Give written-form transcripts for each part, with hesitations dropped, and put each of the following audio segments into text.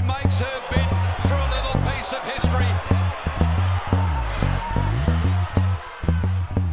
makes her bid for a little piece of history.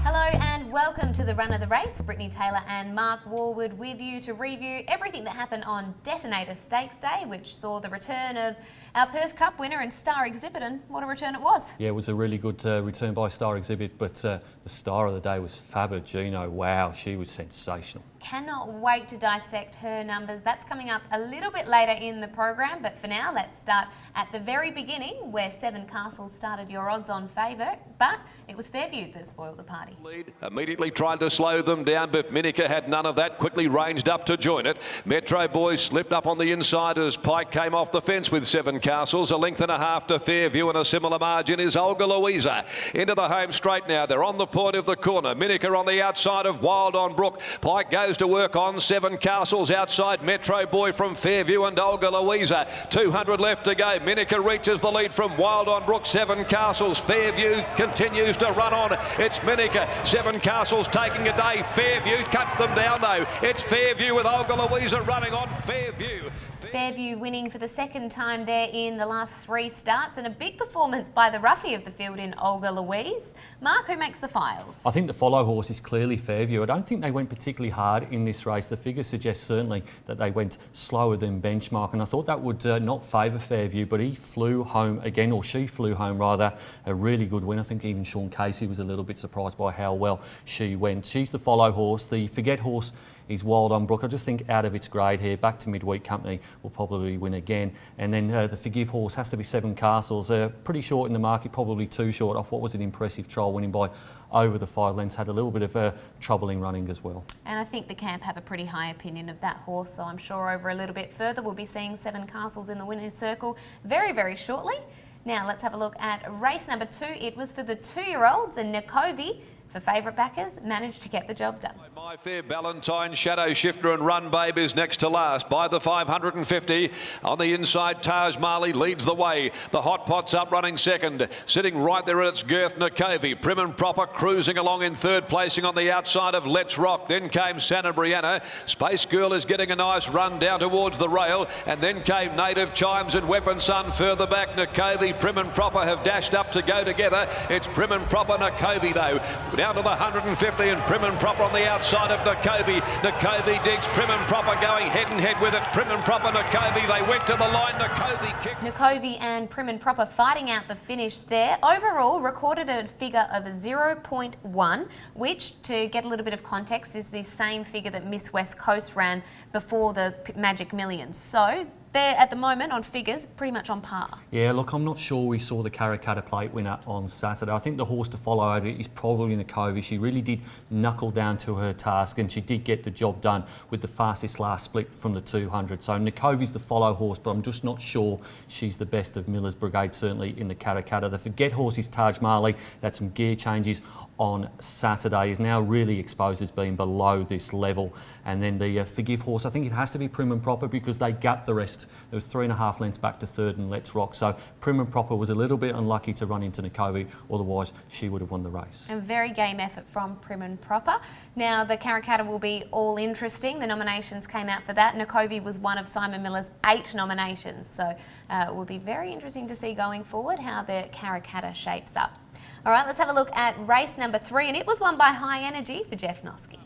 Hello and welcome to the run of the race. Brittany Taylor and Mark Warwood with you to review everything that happened on Detonator Stakes Day, which saw the return of our Perth Cup winner and Star Exhibit, and what a return it was. Yeah, it was a really good return by Star Exhibit, but the star of the day was Fabergino. Wow, she was sensational. Cannot wait to dissect her numbers. That's coming up a little bit later in the program, but for now, let's start at the very beginning, where Seven Castles started your odds-on favourite, but it was Fairview that spoiled the party. Lead immediately tried to slow them down, but Minica had none of that, quickly ranged up to join it. Metro Boys slipped up on the inside as Pike came off the fence with Seven Castles. A length and a half to Fairview, and a similar margin is Olga Louisa. Into the home straight now. They're on the point of the corner. Minica on the outside of Wild on Brook. Pike goes to work on Seven Castles outside Metro Boy from Fairview and Olga Louisa. 200 left to go. Minica reaches the lead from Wild on Brook. Seven Castles. Fairview continues to run on. It's Minica. Seven Castles taking a day. Fairview cuts them down though. It's Fairview with Olga Louisa running on. Fairview. Fairview winning for the second time there in the last 3 starts, and a big performance by the roughie of the field in Olga Louise. Mark, who makes the files? I think the follow horse is clearly Fairview. I don't think they went particularly hard in this race. The figures suggest certainly that they went slower than benchmark, and I thought that would not favour Fairview, but he flew home again, or she flew home rather. A really good win. I think even Sean Casey was a little bit surprised by how well she went. She's the follow horse. The forget horse is Wild on Brook. I just think out of its grade here, back to midweek company, will probably win again. And then the forgive horse has to be Seven Castles. Pretty short in the market, probably too short off what was an impressive trial, winning by over the 5 lengths. Had a little bit of trouble in running as well. And I think the camp have a pretty high opinion of that horse, so I'm sure over a little bit further we'll be seeing Seven Castles in the winner's circle very, very shortly. Now let's have a look at race number 2. It was for the 2-year-olds, and Nakovi, for favourite backers, managed to get the job done. My Fair Valentine, Shadow Shifter and Run Babe is next to last by the 550. On the inside, Taj Marley leads the way. The Hot Pot's up running second. Sitting right there at its girth, Nakovi. Prim and Proper cruising along in third, placing on the outside of Let's Rock. Then came Santa Brianna. Space Girl is getting a nice run down towards the rail. And then came Native Chimes and Weapon Sun further back. Nakovi, Prim and Proper have dashed up to go together. It's Prim and Proper, Nakovi though. Down to the 150 and Prim and Proper on the outside of Nakovi. Nakovi digs Prim and Proper going head and head with it. Prim and Proper, Nakovi, they went to the line. Nakovi kicked. Nakovi and Prim and Proper fighting out the finish there. Overall recorded a figure of 0.1, which, to get a little bit of context, is the same figure that Miss West Coast ran before the Magic Millions. So they're at the moment on figures pretty much on par. Yeah, look, I'm not sure we saw the Karrakatta Plate winner on Saturday. I think the horse to follow over is probably Nakovi. She really did knuckle down to her task, and she did get the job done with the fastest last split from the 200. So Nakovi's the follow horse, but I'm just not sure she's the best of Miller's Brigade, certainly in the Karrakatta. The forget horse is Taj Marley. That's some gear changes on Saturday, is now really exposed as being below this level. And then the forgive horse, I think it has to be Prim and Proper, because they gapped the rest. There was 3.5 lengths back to third and Let's Rock. So Prim and Proper was a little bit unlucky to run into Nakovi, otherwise she would have won the race. A very game effort from Prim and Proper. Now the Karrakatta will be all interesting. The nominations came out for that. Nakovi was one of Simon Miller's 8 nominations. So it will be very interesting to see going forward how the Karrakatta shapes up. All right, let's have a look at race number 3, and it was won by High Energy for Jeff Noske.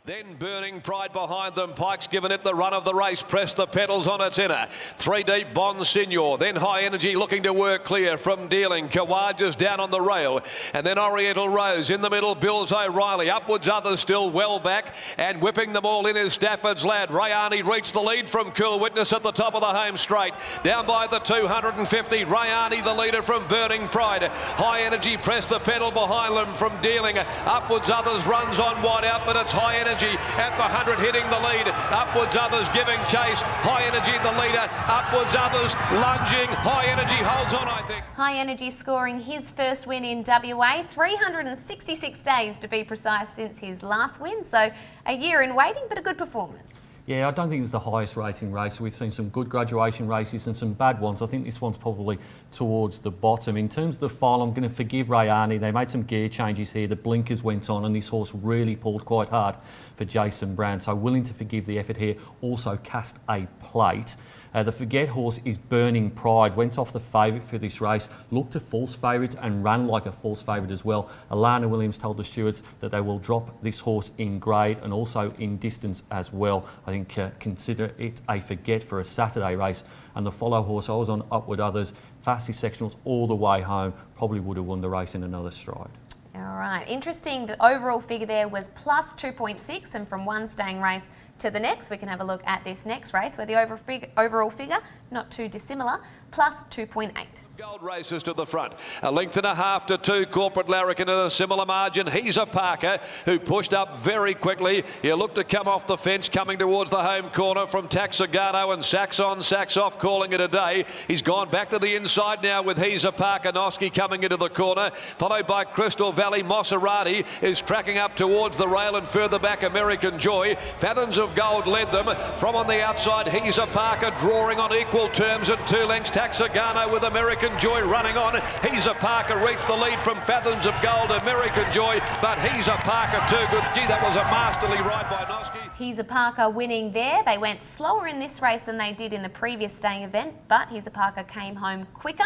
Then Burning Pride behind them. Pike's given it the run of the race. Press the pedals on its inner. 3 deep, Bon Signor. Then High Energy looking to work clear from Dealing. Kawaja's down on the rail. And then Oriental Rose in the middle. Bills O'Reilly. Upwards others still well back. And whipping them all in is Stafford's Lad. Rayani reached the lead from Cool Witness at the top of the home straight. Down by the 250. Rayani the leader from Burning Pride. High Energy pressed the pedal behind them from Dealing. Upwards others runs on wide out, but it's High Energy at the 100 hitting the lead. Upwards others giving chase. High Energy the leader. Upwards others lunging. High Energy holds on, I think. High Energy scoring his first win in WA. 366 days to be precise since his last win. So a year in waiting, but a good performance. Yeah, I don't think it was the highest rating race. We've seen some good graduation races and some bad ones. I think this one's probably towards the bottom. In terms of the file, I'm going to forgive Rayani. They made some gear changes here. The blinkers went on and this horse really pulled quite hard for Jason Brown. So willing to forgive the effort here. Also cast a plate. The Forget horse is Burning Pride, went off the favourite for this race, looked to false favourites and ran like a false favourite as well. Alana Williams told the stewards that they will drop this horse in grade and also in distance as well. I think consider it a Forget for a Saturday race. And the Follow horse, I was on Upward Others, fastest sectionals all the way home, probably would have won the race in another stride. All right, interesting. The overall figure there was plus 2.6, and from one staying race to the next, we can have a look at this next race where the overall figure, not too dissimilar, plus 2.8. Gold races to the front. A length and a half to two. Corporate Larrikin at a similar margin. He's a Parker who pushed up very quickly. He'll look to come off the fence, coming towards the home corner from Taxagano, and Sacks on, Sacks off, calling it a day. He's gone back to the inside now with He's a Parker. Noski coming into the corner, followed by Crystal Valley. Maserati is tracking up towards the rail, and further back American Joy. Fathoms of Gold led them. From on the outside, He's a Parker drawing on equal terms at 2 lengths. Taxagano with American Joy running on. He's a Parker reached the lead from Fathoms of Gold, American Joy, but He's a Parker too good. Gee, that was a masterly ride by Noski. He's a Parker winning there. They went slower in this race than they did in the previous staying event, but He's a Parker came home quicker.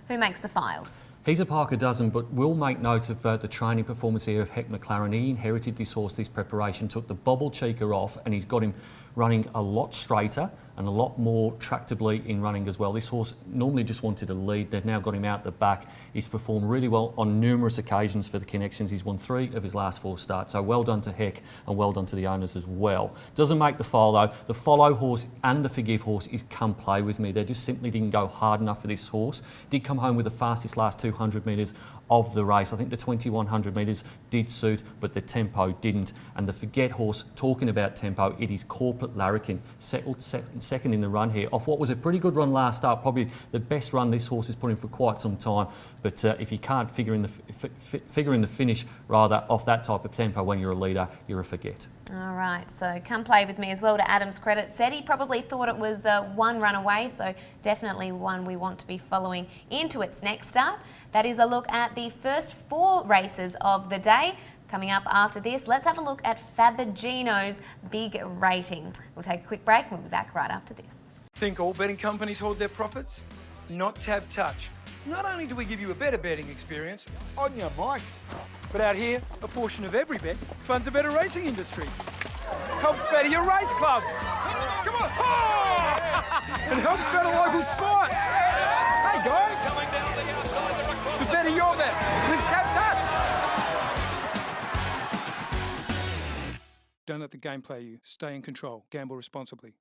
Who makes the files? He's a Parker doesn't, but will make note of the training performance here of Heck McLaren. He inherited this horse, this preparation, took the bobble cheeker off, and he's got him running a lot straighter and a lot more tractably in running as well. This horse normally just wanted to lead. They've now got him out the back. He's performed really well on numerous occasions for the Connections. He's won 3 of his last 4 starts. So well done to Heck and well done to the owners as well. Doesn't make the file though. The Follow horse and the Forgive horse is Come Play With Me. They just simply didn't go hard enough for this horse. Did come home with the fastest last 200 metres of the race. I think the 2100 metres did suit, but the tempo didn't. And the Forget horse, talking about tempo, it is Corporate Larrikin, settled second in the run here, off what was a pretty good run last start, probably the best run this horse has put in for quite some time. But if you can't figure in the finish rather off that type of tempo when you're a leader, you're a Forget. All right, so Come Play With Me as well, to Adam's credit. Said he probably thought it was one run away, so definitely one we want to be following into its next start. That is a look at the first 4 races of the day. Coming up after this, let's have a look at Fabagino's big rating. We'll take a quick break and we'll be back right after this. Think all betting companies hold their profits? Not Tab Touch. Not only do we give you a better betting experience on your mic, but out here, a portion of every bet funds a better racing industry. Helps better your race club. Come on! Oh! And helps better local sport. Hey guys! So better your bet with Tab Touch. Don't let the game play you. Stay in control. Gamble responsibly.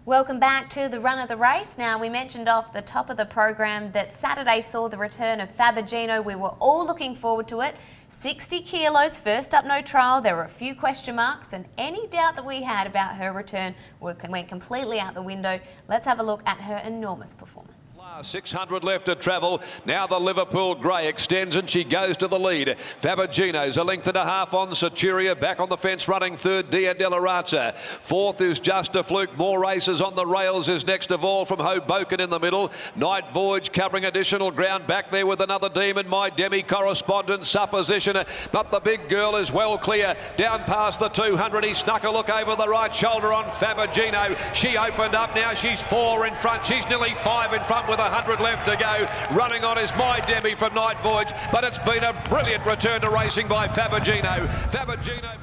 Welcome back to the run of the race. Now, we mentioned off the top of the program that Saturday saw the return of Fabagino. We were all looking forward to it. 60 kilos, first up, no trial. There were a few question marks, and any doubt that we had about her return went completely out the window. Let's have a look at her enormous performance. 600 left to travel. Now the Liverpool Grey extends and she goes to the lead. Fabagino's a length and a half on Saturia. Back on the fence running third, Dia Della Razza. Fourth is Just a Fluke. More races on the rails is next of all from Hoboken in the middle. Night Voyage covering additional ground back there with another Demon. My Demi Correspondent supposition. But the big girl is well clear. Down past the 200. He snuck a look over the right shoulder on Fabagino. She opened up now. She's 4 in front. She's nearly 5 in front with 100 left to go. Running on is My Demi from Night Voyage, but it's been a brilliant return to racing by Fabagino.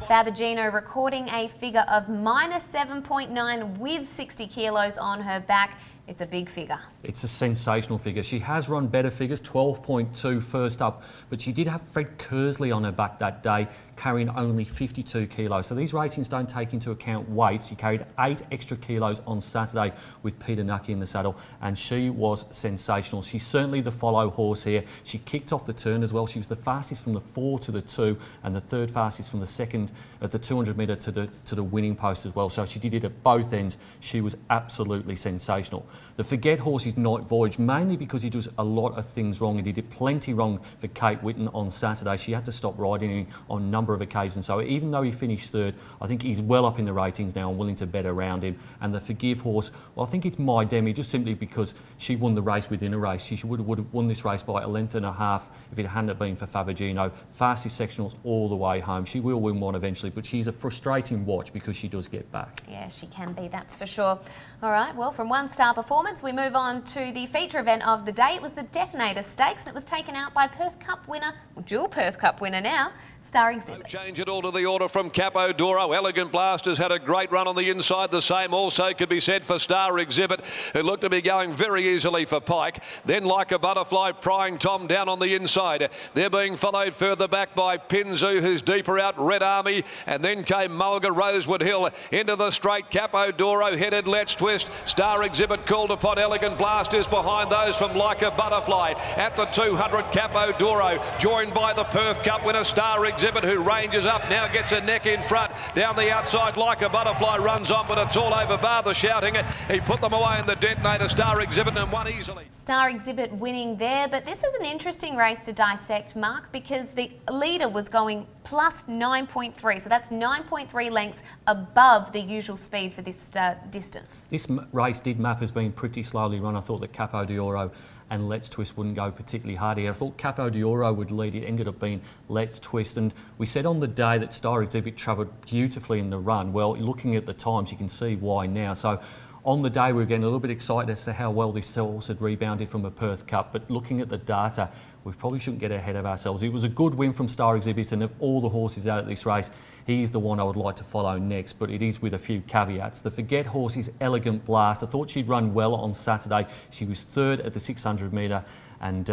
Fabagino recording a figure of -7.9 with 60 kilos on her back. It's a big figure. It's a sensational figure. She has run better figures, 12.2 first up, but she did have Fred Kersley on her back that day, carrying only 52 kilos. So these ratings don't take into account weight. She carried 8 extra kilos on Saturday with Peter Nucky in the saddle, and she was sensational. She's certainly the Follow horse here. She kicked off the turn as well. She was the fastest from the 4 to the 2, and the third fastest from the second at the 200 metre to the winning post as well. So she did it at both ends. She was absolutely sensational. The Forget horse is Night Voyage, mainly because he does a lot of things wrong, and he did plenty wrong for Kate Whitten on Saturday. She had to stop riding him on number of occasions. So even though he finished third, I think he's well up in the ratings now and willing to bet around him. And the Forgive horse, well, I think it's My Demi, just simply because she won the race within a race. She would have won this race by a length and a half if it hadn't been for Fabagino. Fastest sectionals all the way home. She will win one eventually, but she's a frustrating watch because she does get back. Yeah, she can be, that's for sure. All right, well, from one star performance, we move on to the feature event of the day. It was the Detonator Stakes, and it was taken out by Perth Cup winner, well, dual Perth Cup winner now, Star Exhibit. Change it all to the order from Capo Doro. Elegant Blast has had a great run on the inside. The same also could be said for Star Exhibit, who looked to be going very easily for Pike. Then Like a Butterfly, prying Tom down on the inside. They're being followed further back by Pinzu, who's deeper out, Red Army. And then came Mulga, Rosewood Hill into the straight. Capo Doro headed Let's Twist. Star Exhibit called upon. Elegant Blast is behind those from Like a Butterfly. At the 200, Capo Doro, joined by the Perth Cup winner, Star Exhibit, who ranges up now, gets a neck in front. Down the outside, Like a Butterfly runs on, but it's all over. Bar the shouting. He put them away in the Detonator. Star Exhibit and won easily. Star Exhibit winning there, but this is an interesting race to dissect, Mark, because the leader was going plus 9.3, so that's 9.3 lengths above the usual speed for this distance. This race did map as being pretty slowly run. I thought that Capo d'Oro and Let's Twist wouldn't go particularly hard here. I thought Capo d'Oro would lead. It ended up being Let's Twist. And we said on the day that Star Exhibit travelled beautifully in the run. Well, looking at the times, you can see why now. So on the day, we were getting a little bit excited as to how well this horse had rebounded from a Perth Cup. But looking at the data, we probably shouldn't get ahead of ourselves. It was a good win from Star Exhibit, and of all the horses out at this race, he's the one I would like to follow next, but it is with a few caveats. The Forget horse is Elegant Blast. I thought she'd run well on Saturday. She was third at the 600 metre and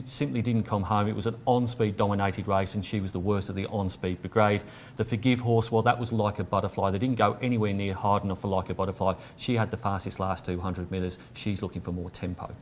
simply didn't come home. It was an on-speed dominated race, and she was the worst of the on-speed brigade. The Forgive horse, well, that was Like a Butterfly. They didn't go anywhere near hard enough for Like a Butterfly. She had the fastest last 200 metres. She's looking for more tempo.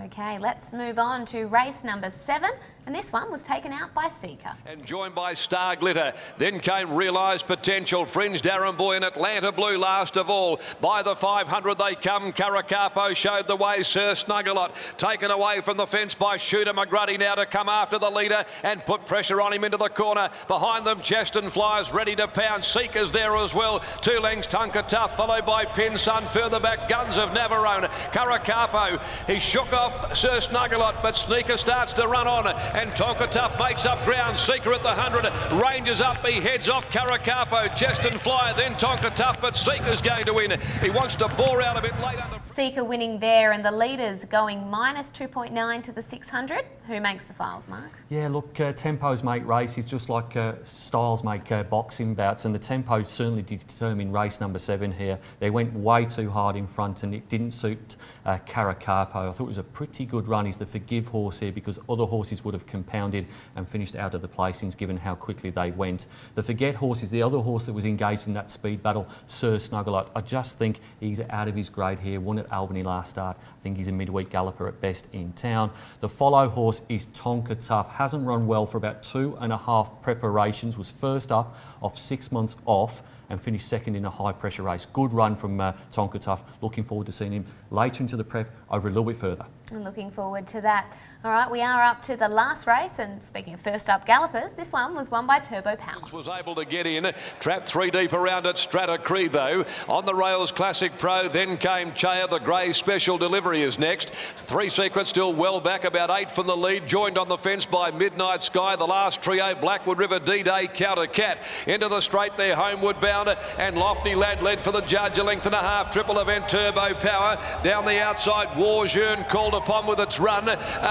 Okay, let's move on to race number 7, and this one was taken out by Seeker. And joined by Star Glitter. Then came Realised Potential, Fringe, Darren Boy and Atlanta Blue last of all. By the 500 they come. Caracapo showed the way. Sir Snuggalot taken away from the fence by Shooter McGruddy now to come after the leader and put pressure on him into the corner. Behind them, Cheston Flyers ready to pound. Seeker's there as well. 2 lengths, Tonka Tough, followed by Pin Sun. Further back, Guns of Navarone. Caracapo, he shook off Sir Snuggalot, but Sneaker starts to run on, and Tonka Tough makes up ground. Seeker at the 100, ranges up, he heads off Caracapo. Cheston Flyer, then Tonka Tough, but Seeker's going to win. He wants to bore out a bit later. Seeker winning there, and the leaders going minus 2.9 to the 600. Who makes the files, Mark? Yeah, look, tempos make races just like styles make boxing bouts, and the tempo certainly did determine race number 7 here. They went way too hard in front, and it didn't suit Caracapo. I thought it was a pretty good run. He's the Forgive horse here because other horses would have compounded and finished out of the placings given how quickly they went. The Forget horse is the other horse that was engaged in that speed battle, Sir Snuggalot. I just think he's out of his grade here. Won at Albany last start. I think he's a midweek galloper at best in town. The follow horse is Tonka Tough. Hasn't run well for about 2.5 preparations. Was first up off 6 months off and finished second in a high pressure race. Good run from Tonka Tough. Looking forward to seeing him later into the prep over a little bit further. I'm looking forward to that. All right, we are up to the last race, and speaking of first up gallopers, this one was won by Turbo Power. Was able to get in, trapped 3 deep around at Strata Cree though. On the rails, Classic Pro, then came Chaya. The Grey Special Delivery is next. 3 Secrets still well back, about 8 from the lead, joined on the fence by Midnight Sky. The last trio, Blackwood River, D-Day, Counter Cat. Into the straight there, Homeward Bound, and Lofty Lad led for the judge, a length and a half. Triple Event, Turbo Power. Down the outside, Warjeune called upon with its run,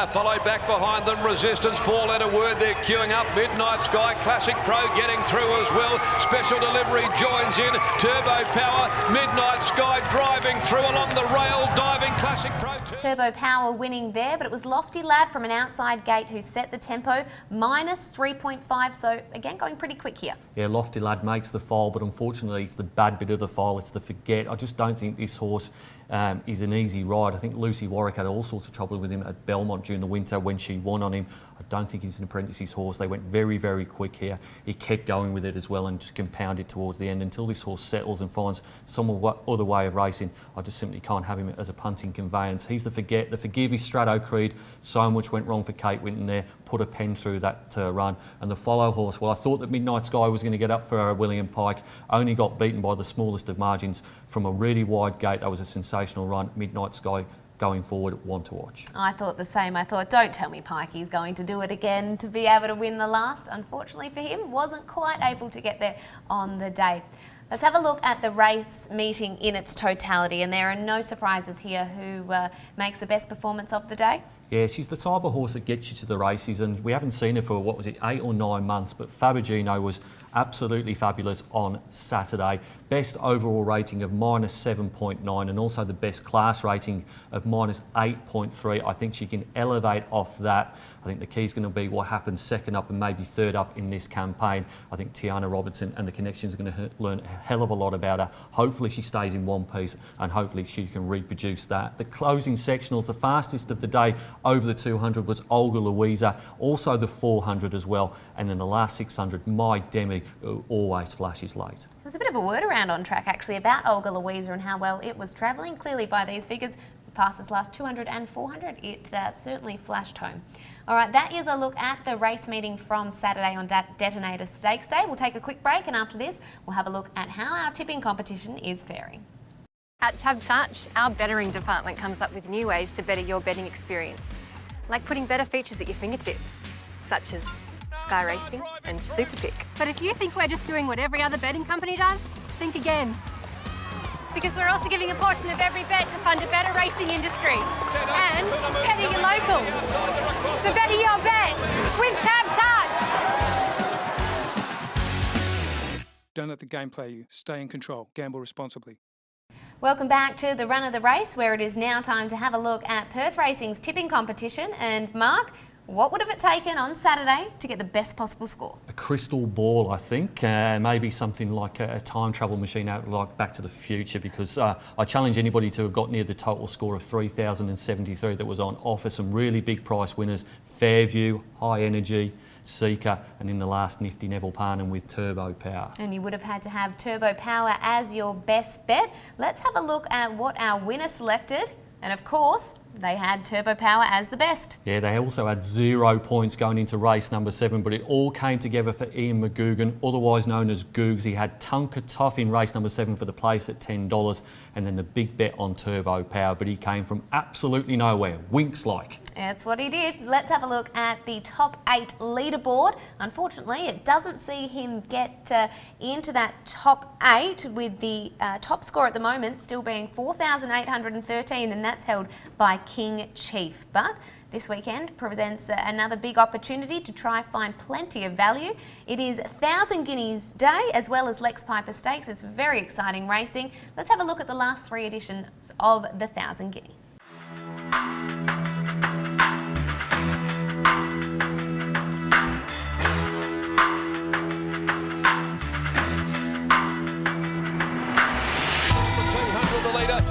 followed back behind them, Resistance, 4-letter word, they're queuing up. Midnight Sky, Classic Pro getting through as well. Special Delivery joins in. Turbo Power, Midnight Sky driving through along the rail, diving Classic Pro. Turbo Power winning there, but it was Lofty Lad from an outside gate who set the tempo, minus 3.5, so again going pretty quick here. Yeah, Lofty Lad makes the file, but unfortunately it's the bad bit of the file, it's the Forget. I just don't think this horse is an easy ride. I think Lucy Warwick had all sorts of trouble with him at Belmont during the winter when she won on him. I don't think he's an apprentice's horse. They went very, very quick here. He kept going with it as well and just compounded towards the end until this horse settles and finds some other way of racing. I just simply can't have him as a punting conveyance. He's the forgive his Strato Creed. So much went wrong for Kate Winton there. Put a pen through that run. And the follow horse, well, I thought that Midnight Sky was going to get up for William Pike. Only got beaten by the smallest of margins from a really wide gate. That was a sensational run. Midnight Sky going forward, one to watch. I thought the same. I thought, don't tell me Pikey's going to do it again to be able to win the last. Unfortunately for him, wasn't quite able to get there on the day. Let's have a look at the race meeting in its totality, and there are no surprises here. Who makes the best performance of the day? Yeah, she's the type of horse that gets you to the races, and we haven't seen her for, 8 or 9 months, but Fabergino was absolutely fabulous on Saturday. Best overall rating of -7.9 and also the best class rating of -8.3. I think she can elevate off that. I think the key is going to be what happens second up and maybe third up in this campaign. I think Tiana Robertson and the connections are going to learn a hell of a lot about her. Hopefully she stays in one piece and hopefully she can reproduce that. The closing sectionals, the fastest of the day over the 200 was Olga Louisa, also the 400 as well, and then the last 600, My Demi, who always flashes late. There was a bit of a word around on track actually about Olga Louisa and how well it was travelling. Clearly by these figures, past this last 200 and 400, it certainly flashed home. All right, that is a look at the race meeting from Saturday on Detonator Stakes Day. We'll take a quick break, and after this, we'll have a look at how our tipping competition is faring. At TABtouch, our bettering department comes up with new ways to better your betting experience, like putting better features at your fingertips, such as Sky Racing and Superpick. But if you think we're just doing what every other betting company does, think again. Because we're also giving a portion of every bet to fund a better racing industry. And betting your local. So better your bet with TABtouch. Don't let the game play you. Stay in control. Gamble responsibly. Welcome back to the run of the race, where it is now time to have a look at Perth Racing's tipping competition. And Mark, what would have it taken on Saturday to get the best possible score? A crystal ball, I think. Maybe something like a time travel machine out like Back to the Future, because I challenge anybody to have got near the total score of 3,073 that was on offer. Some really big price winners: Fairview, High Energy, Seeker, and in the last nifty Neville Parnham with Turbo Power. And you would have had to have Turbo Power as your best bet. Let's have a look at what our winner selected. And of course, they had Turbo Power as the best. Yeah, they also had 0 points going into race number 7, but it all came together for Ian McGugan, otherwise known as Googs. He had Tonka Toff in race number 7 for the place at $10, and then the big bet on Turbo Power, but he came from absolutely nowhere, Winks-like. That's what he did. Let's have a look at the top 8 leaderboard. Unfortunately, it doesn't see him get into that top 8, with the top score at the moment still being 4,813, and that's held by King Chief. But this weekend presents another big opportunity to try find plenty of value. It is 1,000 Guineas Day as well as Lex Piper Stakes. It's very exciting racing. Let's have a look at the last 3 editions of the 1,000 Guineas.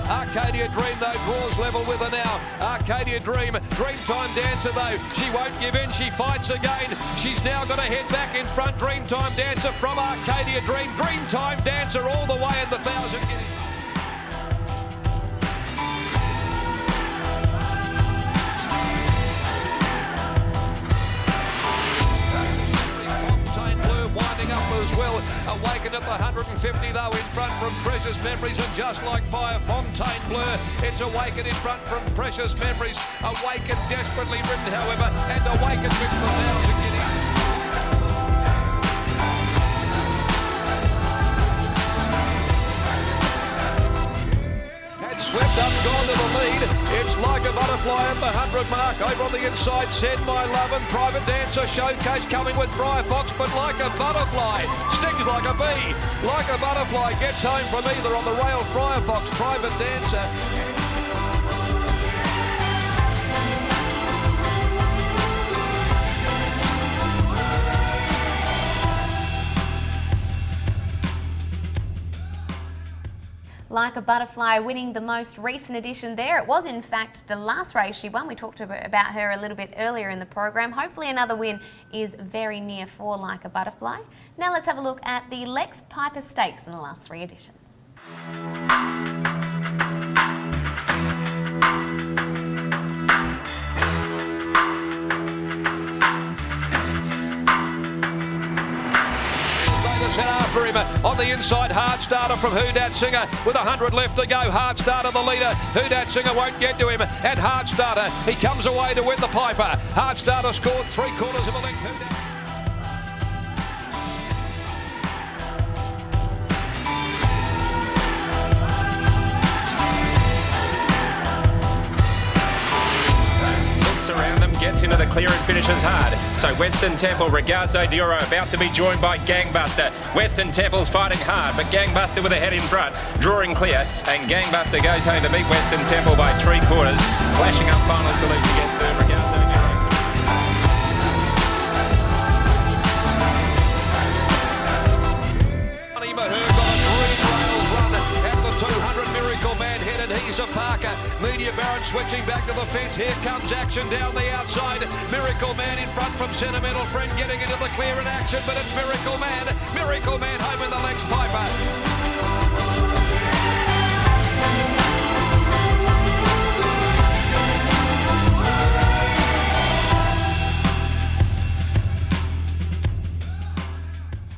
Arcadia Dream, though, draws level with her now. Arcadia Dream, Dreamtime Dancer, though. She won't give in, she fights again. She's now got to head back in front. Dreamtime Dancer from Arcadia Dream. Dreamtime Dancer all the way at the 1,000 Guineas. As well, Awakened at the 150 though, in front from Precious Memories, and Just Like Fire, Fontaine Bleu. It's Awakened in front from Precious Memories. Awakened desperately ridden, however, and Awakened with the 1,000 Guineas. Swept up, gone to the lead. It's Like a Butterfly at the 100 mark. Over on the inside, Said My Love and Private Dancer. Showcase coming with Friar Fox, but Like a Butterfly stings like a bee. Like a Butterfly gets home from either on the rail. Friar Fox, Private Dancer. Like a Butterfly winning the most recent edition there. It was in fact the last race she won. We talked about her a little bit earlier in the program. Hopefully another win is very near for Like a Butterfly. Now let's have a look at the Lex Piper Stakes in the last 3 editions. Set after him on the inside. Hard Starter from Who Dat Singer with 100 left to go. Hard Starter the leader. Who Dat Singer won't get to him, and Hard Starter, he comes away to win the Piper. Hard Starter scored 3/4 of a length. Around them, gets into the clear and finishes hard. So Western Temple, Regazo Dioro about to be joined by Gangbuster. Western Temple's fighting hard, but Gangbuster with a head in front, drawing clear, and Gangbuster goes home to beat Western Temple by 3/4. Flashing up final salute to get third, Regazo Dioro. He's a Parker. Media Baron switching back to the fence. Here comes action down the outside. Miracle Man in front from Sentimental Friend getting into the clear in action, but it's Miracle Man. Miracle Man home in the Lex Piper.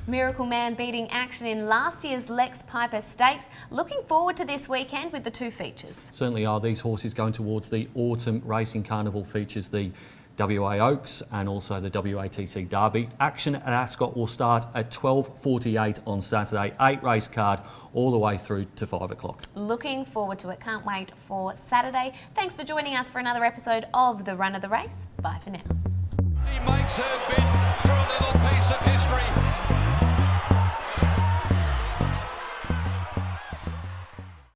Miracle Man beating action in last year's Lex Piper Stakes. Looking forward to this weekend with the 2 features. Certainly are. These horses going towards the Autumn Racing Carnival features, the WA Oaks and also the WATC Derby. Action at Ascot will start at 12:48 on Saturday. 8 race card all the way through to 5 o'clock. Looking forward to it. Can't wait for Saturday. Thanks for joining us for another episode of The Run of the Race. Bye for now. He makes her bid.